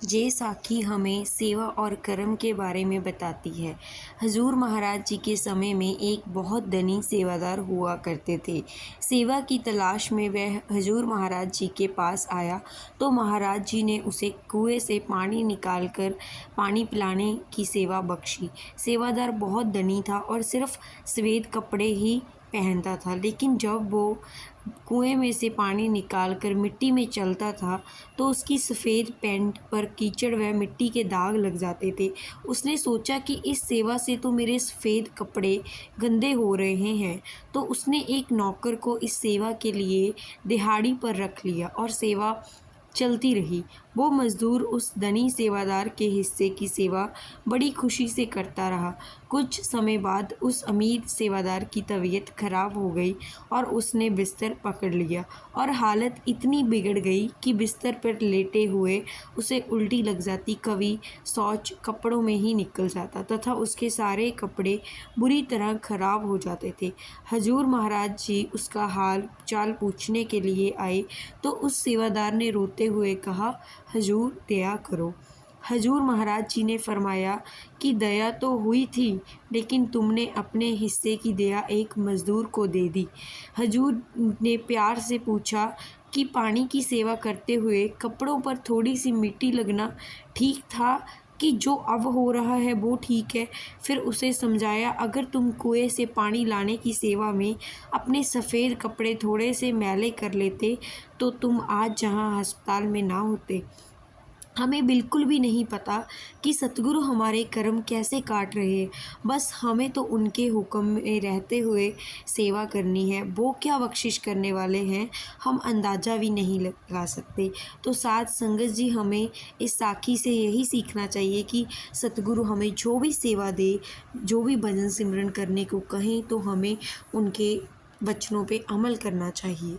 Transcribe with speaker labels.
Speaker 1: ये साखी हमें सेवा और कर्म के बारे में बताती है। हजूर महाराज जी के समय में एक बहुत धनी सेवादार हुआ करते थे। सेवा की तलाश में वह हजूर महाराज जी के पास आया तो महाराज जी ने उसे कुएं से पानी निकालकर पानी पिलाने की सेवा बख्शी। सेवादार बहुत धनी था और सिर्फ सफ़ेद कपड़े ही पहनता था, लेकिन जब वो कुएं में से पानी निकालकर मिट्टी में चलता था तो उसकी सफ़ेद पैंट पर कीचड़ व मिट्टी के दाग लग जाते थे। उसने सोचा कि इस सेवा से तो मेरे सफ़ेद कपड़े गंदे हो रहे हैं, तो उसने एक नौकर को इस सेवा के लिए दिहाड़ी पर रख लिया और सेवा चलती रही। वो मज़दूर उस धनी सेवादार के हिस्से की सेवा बड़ी खुशी से करता रहा। कुछ समय बाद उस अमीर सेवादार की तबीयत खराब हो गई और उसने बिस्तर पकड़ लिया और हालत इतनी बिगड़ गई कि बिस्तर पर लेटे हुए उसे उल्टी लग जाती, कभी शौच कपड़ों में ही निकल जाता तथा उसके सारे कपड़े बुरी तरह खराब हो जाते थे। हजूर महाराज जी उसका हाल चाल पूछने के लिए आए तो उस सेवादार ने रोते हुए कहा, हजूर दया करो। हजूर महाराज जी ने फरमाया कि दया तो हुई थी, लेकिन तुमने अपने हिस्से की दया एक मज़दूर को दे दी। हजूर ने प्यार से पूछा कि पानी की सेवा करते हुए कपड़ों पर थोड़ी सी मिट्टी लगना ठीक था कि जो अब हो रहा है वो ठीक है। फिर उसे समझाया, अगर तुम कुएं से पानी लाने की सेवा में अपने सफ़ेद कपड़े थोड़े से मैले कर लेते तो तुम आज जहाँ अस्पताल में ना होते। हमें बिल्कुल भी नहीं पता कि सतगुरु हमारे कर्म कैसे काट रहे हैं, बस हमें तो उनके हुक्म में रहते हुए सेवा करनी है। वो क्या बख्शिश करने वाले हैं, हम अंदाज़ा भी नहीं लगा सकते। तो साथ संगत जी, हमें इस साखी से यही सीखना चाहिए कि सतगुरु हमें जो भी सेवा दे, जो भी भजन सिमरन करने को कहें, तो हमें उनके वचनों पे अमल करना चाहिए।